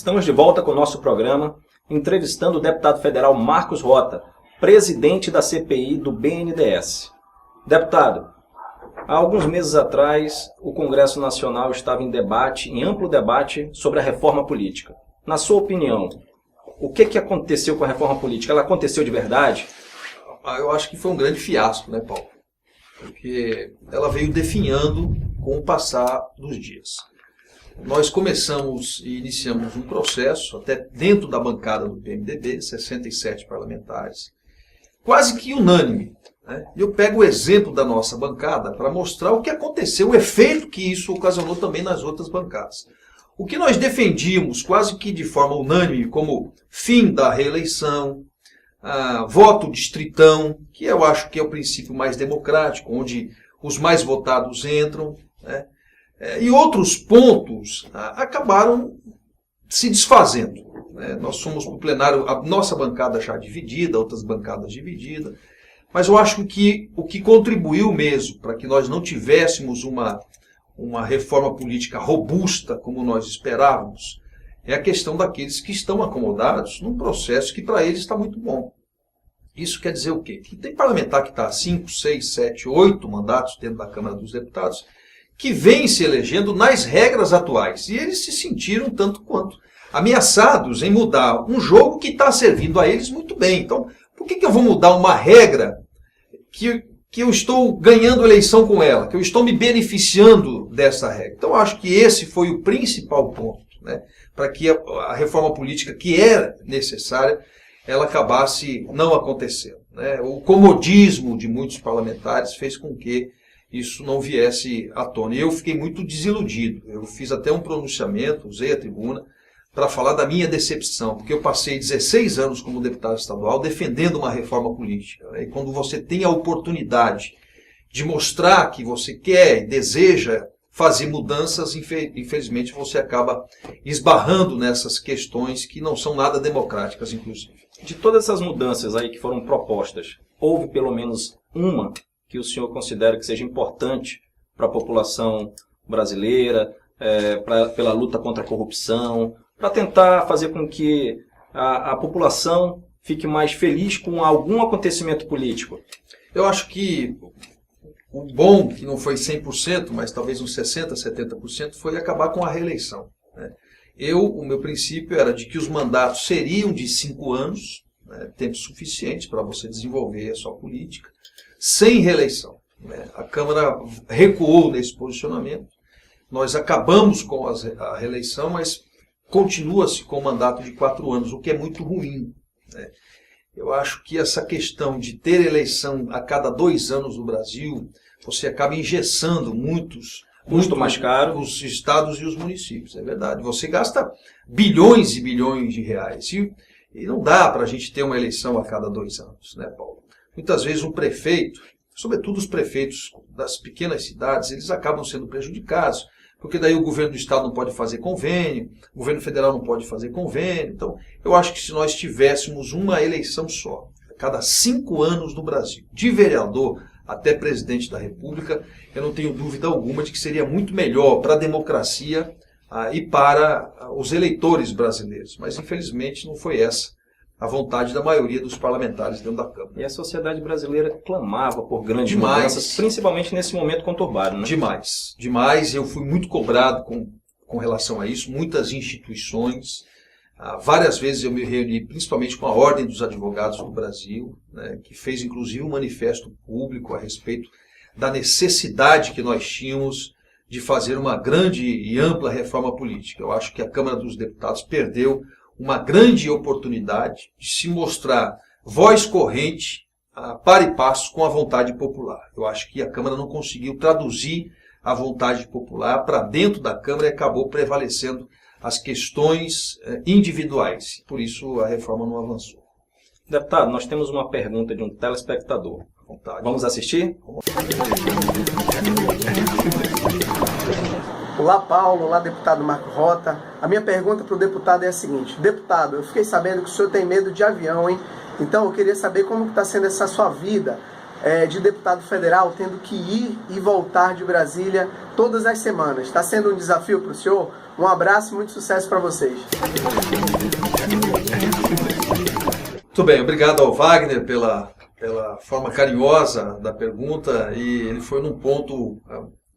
Estamos de volta com o nosso programa, entrevistando o deputado federal Marcos Rota, presidente da CPI do BNDES. Deputado, há alguns meses atrás, o Congresso Nacional estava em amplo debate sobre a reforma política. Na sua opinião, o que aconteceu com a reforma política? Ela aconteceu de verdade? Eu acho que foi um grande fiasco, né, Paulo? Porque ela veio definhando com o passar dos dias. Nós começamos e iniciamos um processo, até dentro da bancada do PMDB, 67 parlamentares, quase que unânime. Né? Eu pego o exemplo da nossa bancada para mostrar o que aconteceu, o efeito que isso ocasionou também nas outras bancadas. O que nós defendíamos quase que de forma unânime como fim da reeleição, voto distritão, que eu acho que é o princípio mais democrático, onde os mais votados entram, né? E outros pontos acabaram se desfazendo. Né? Nós fomos para o plenário, a nossa bancada já dividida, outras bancadas divididas, mas eu acho que o que contribuiu mesmo para que nós não tivéssemos uma reforma política robusta como nós esperávamos é a questão daqueles que estão acomodados num processo que para eles está muito bom. Isso quer dizer o quê? Que tem parlamentar que está há 5, 6, 7, 8 mandatos dentro da Câmara dos Deputados que vem se elegendo nas regras atuais. E eles se sentiram tanto quanto ameaçados em mudar um jogo que está servindo a eles muito bem. Então, por que eu vou mudar uma regra que eu estou ganhando eleição com ela, que eu estou me beneficiando dessa regra? Então, eu acho que esse foi o principal ponto, né, para que a reforma política que era necessária, ela acabasse não acontecendo. Né? O comodismo de muitos parlamentares fez com que isso não viesse à tona. E eu fiquei muito desiludido. Eu fiz até um pronunciamento, usei a tribuna, para falar da minha decepção, porque eu passei 16 anos como deputado estadual defendendo uma reforma política. Né? E quando você tem a oportunidade de mostrar que você quer e deseja fazer mudanças, infelizmente você acaba esbarrando nessas questões que não são nada democráticas, inclusive. De todas essas mudanças aí que foram propostas, houve pelo menos uma que o senhor considera que seja importante para a população brasileira, pela luta contra a corrupção, para tentar fazer com que a população fique mais feliz com algum acontecimento político? Eu acho que o bom, que não foi 100%, mas talvez uns 60%, 70%, foi acabar com a reeleição. Né? O meu princípio era de que os mandatos seriam de 5 anos, né, tempo suficiente para você desenvolver a sua política, sem reeleição. Né? A Câmara recuou nesse posicionamento. Nós acabamos com a reeleição, mas continua-se com o mandato de 4 anos, o que é muito ruim. Né? Eu acho que essa questão de ter eleição a cada 2 anos no Brasil, você acaba engessando muito mais caro os estados e os municípios. É verdade. Você gasta bilhões e bilhões de reais. E não dá para a gente ter uma eleição a cada 2 anos, né, Paulo? Muitas vezes um prefeito, sobretudo os prefeitos das pequenas cidades, eles acabam sendo prejudicados, porque daí o governo do estado não pode fazer convênio, o governo federal não pode fazer convênio. Então, eu acho que se nós tivéssemos uma eleição só, a cada 5 anos no Brasil, de vereador até presidente da República, eu não tenho dúvida alguma de que seria muito melhor para a democracia e para os eleitores brasileiros. Mas, infelizmente, não foi essa a vontade da maioria dos parlamentares dentro da Câmara. E a sociedade brasileira clamava por grandes mudanças, principalmente nesse momento conturbado, né? Demais, demais. Eu fui muito cobrado com relação a isso, muitas instituições. Várias vezes eu me reuni, principalmente com a Ordem dos Advogados do Brasil, né, que fez inclusive um manifesto público a respeito da necessidade que nós tínhamos de fazer uma grande e ampla reforma política. Eu acho que a Câmara dos Deputados perdeu uma grande oportunidade de se mostrar voz corrente, par e passo com a vontade popular. Eu acho que a Câmara não conseguiu traduzir a vontade popular para dentro da Câmara e acabou prevalecendo as questões individuais. Por isso a reforma não avançou. Deputado, nós temos uma pergunta de um telespectador. Vontade. Vamos assistir? Olá, Paulo. Olá, deputado Marcos Rota. A minha pergunta para o deputado é a seguinte. Deputado, eu fiquei sabendo que o senhor tem medo de avião, hein? Então, eu queria saber como está sendo essa sua vida de deputado federal tendo que ir e voltar de Brasília todas as semanas. Está sendo um desafio para o senhor? Um abraço e muito sucesso para vocês. Muito bem, obrigado ao Wagner pela forma carinhosa da pergunta, e ele foi num ponto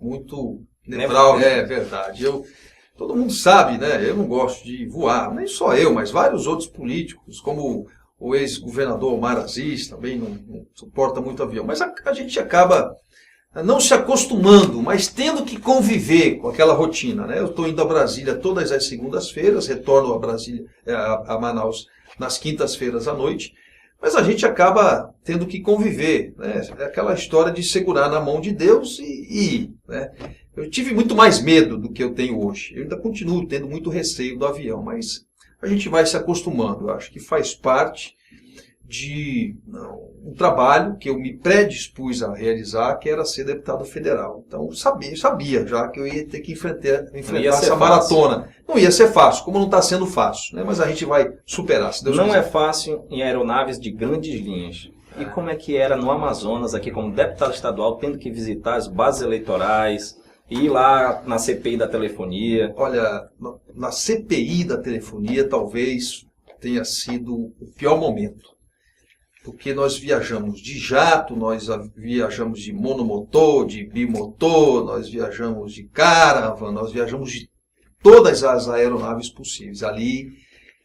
muito nevrálgico. É verdade. Todo mundo sabe, né? Eu não gosto de voar, nem só eu, mas vários outros políticos, como o ex-governador Omar Aziz, também não suporta muito avião. Mas a gente acaba não se acostumando, mas tendo que conviver com aquela rotina, né? Eu estou indo a Brasília todas as segundas-feiras, retorno a Brasília, a Manaus nas quintas-feiras à noite, mas a gente acaba tendo que conviver, né? É aquela história de segurar na mão de Deus e ir, né? Eu tive muito mais medo do que eu tenho hoje. Eu ainda continuo tendo muito receio do avião, mas a gente vai se acostumando. Eu acho que faz parte de um trabalho que eu me predispus a realizar, que era ser deputado federal. Então, eu sabia já que eu ia ter que enfrentar essa maratona. Não ia ser fácil, como não está sendo fácil, né? Mas a gente vai superar, se Deus quiser. Não é fácil em aeronaves de grandes linhas. E como é que era no Amazonas, aqui como deputado estadual, tendo que visitar as bases eleitorais, ir lá na CPI da telefonia? Olha, na CPI da telefonia talvez tenha sido o pior momento. Porque nós viajamos de jato, nós viajamos de monomotor, de bimotor, nós viajamos de caravan, nós viajamos de todas as aeronaves possíveis. Ali,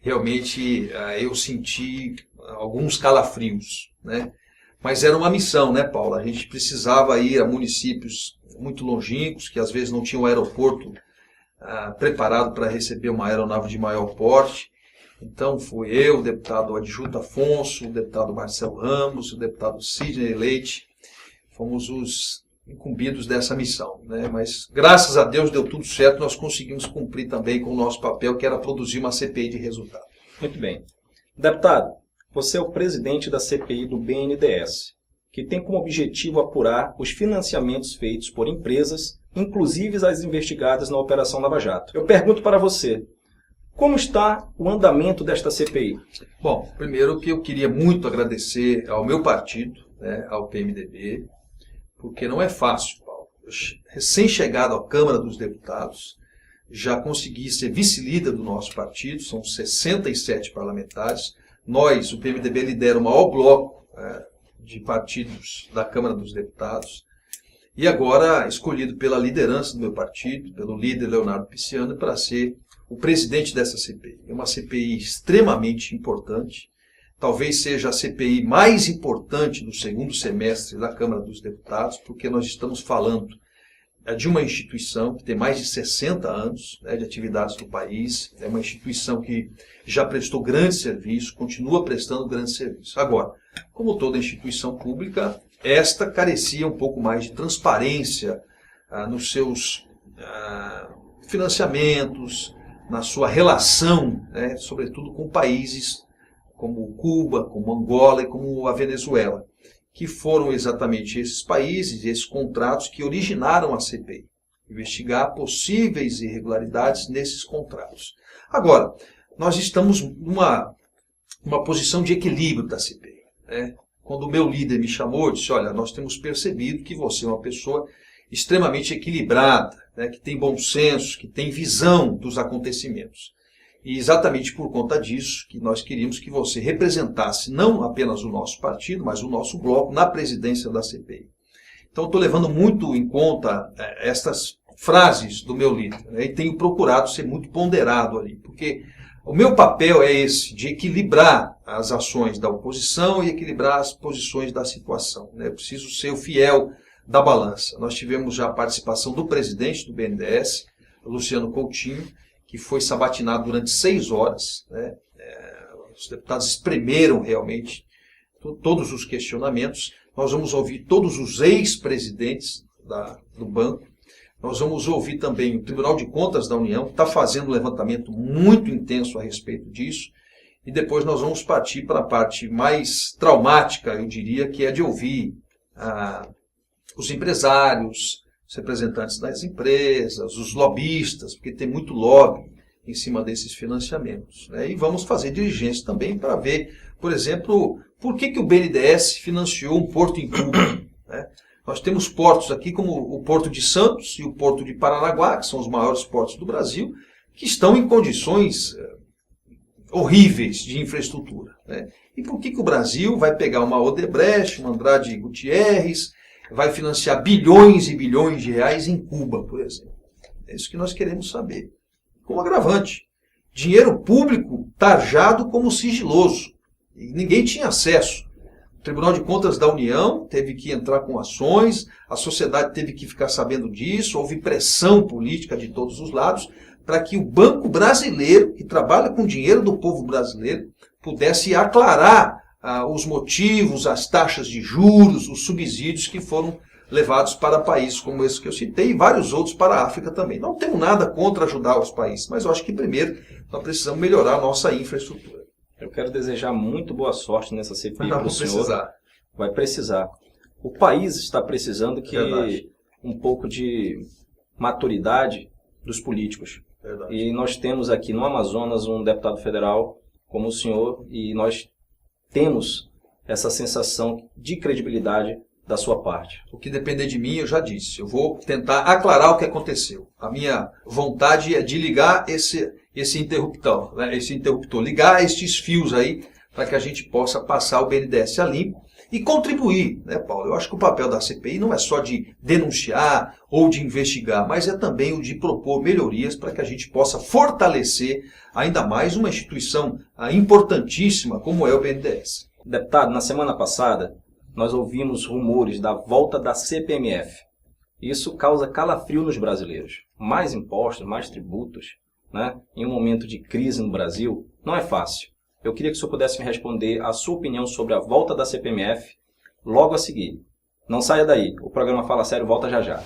realmente, eu senti alguns calafrios, né? Mas era uma missão, né, Paulo? A gente precisava ir a municípios muito longínquos, que às vezes não tinham um aeroporto preparado para receber uma aeronave de maior porte. Então, fui eu, o deputado Adjuto Afonso, o deputado Marcelo Ramos, o deputado Sidney Leite, fomos os incumbidos dessa missão, né? Mas, graças a Deus, deu tudo certo, nós conseguimos cumprir também com o nosso papel, que era produzir uma CPI de resultado. Muito bem. Deputado, você é o presidente da CPI do BNDES, que tem como objetivo apurar os financiamentos feitos por empresas, inclusive as investigadas na Operação Lava Jato. Eu pergunto para você, como está o andamento desta CPI? Bom, primeiro que eu queria muito agradecer ao meu partido, né, ao PMDB, porque não é fácil, Paulo. Recém-chegado à Câmara dos Deputados, já consegui ser vice-líder do nosso partido, são 67 parlamentares. Nós, o PMDB, lidera o maior bloco de partidos da Câmara dos Deputados. E agora, escolhido pela liderança do meu partido, pelo líder Leonardo Pisciani, para ser o presidente dessa CPI. É uma CPI extremamente importante, talvez seja a CPI mais importante do segundo semestre da Câmara dos Deputados, porque nós estamos falando de uma instituição que tem mais de 60 anos, né, de atividades no país, é uma instituição que já prestou grande serviço, continua prestando grande serviço. Agora, como toda instituição pública, esta carecia um pouco mais de transparência nos seus financiamentos, na sua relação, né, sobretudo com países como Cuba, como Angola e como a Venezuela, que foram exatamente esses países, esses contratos que originaram a CPI, investigar possíveis irregularidades nesses contratos. Agora, nós estamos numa posição de equilíbrio da CPI, né? Quando o meu líder me chamou, disse, olha, nós temos percebido que você é uma pessoa extremamente equilibrada, né, que tem bom senso, que tem visão dos acontecimentos. E exatamente por conta disso que nós queríamos que você representasse não apenas o nosso partido, mas o nosso bloco na presidência da CPI. Então, estou levando muito em conta estas frases do meu líder, né, e tenho procurado ser muito ponderado ali, porque o meu papel é esse, de equilibrar as ações da oposição e equilibrar as posições da situação, né? Eu preciso ser o fiel da balança. Nós tivemos já a participação do presidente do BNDES, Luciano Coutinho, que foi sabatinado durante 6 horas. Né? Os deputados espremeram realmente todos os questionamentos. Nós vamos ouvir todos os ex-presidentes do banco. Nós vamos ouvir também o Tribunal de Contas da União, que está fazendo um levantamento muito intenso a respeito disso. E depois nós vamos partir para a parte mais traumática, eu diria, que é de ouvir os empresários, os representantes das empresas, os lobistas, porque tem muito lobby em cima desses financiamentos, né? E vamos fazer diligência também para ver, por exemplo, por que o BNDES financiou um porto em Cuba, né? Nós temos portos aqui como o Porto de Santos e o Porto de Paranaguá, que são os maiores portos do Brasil, que estão em condições horríveis de infraestrutura, né? E por que o Brasil vai pegar uma Odebrecht, uma Andrade Gutierrez, vai financiar bilhões e bilhões de reais em Cuba, por exemplo? É isso que nós queremos saber. Como agravante, dinheiro público tarjado como sigiloso. E ninguém tinha acesso. O Tribunal de Contas da União teve que entrar com ações, a sociedade teve que ficar sabendo disso, houve pressão política de todos os lados para que o Banco Brasileiro, que trabalha com o dinheiro do povo brasileiro, pudesse aclarar os motivos, as taxas de juros, os subsídios que foram levados para países como esse que eu citei e vários outros para a África também. Não temos nada contra ajudar os países, mas eu acho que primeiro nós precisamos melhorar a nossa infraestrutura. Eu quero desejar muito boa sorte nessa CPI para o senhor. Precisar. Vai precisar. O país está precisando um pouco de maturidade dos políticos. Verdade. E nós temos aqui no Amazonas um deputado federal como o senhor e nós temos essa sensação de credibilidade da sua parte. O que depender de mim, eu já disse. Eu vou tentar aclarar o que aconteceu. A minha vontade é de ligar esse interruptor, né? Ligar estes fios aí para que a gente possa passar o BNDES a limpo e contribuir, né, Paulo? Eu acho que o papel da CPI não é só de denunciar ou de investigar, mas é também o de propor melhorias para que a gente possa fortalecer ainda mais uma instituição importantíssima como é o BNDES. Deputado, na semana passada, nós ouvimos rumores da volta da CPMF. Isso causa calafrio nos brasileiros. Mais impostos, mais tributos, né? Em um momento de crise no Brasil, não é fácil. Eu queria que o senhor pudesse me responder a sua opinião sobre a volta da CPMF logo a seguir. Não saia daí, o programa Fala Sério volta já já.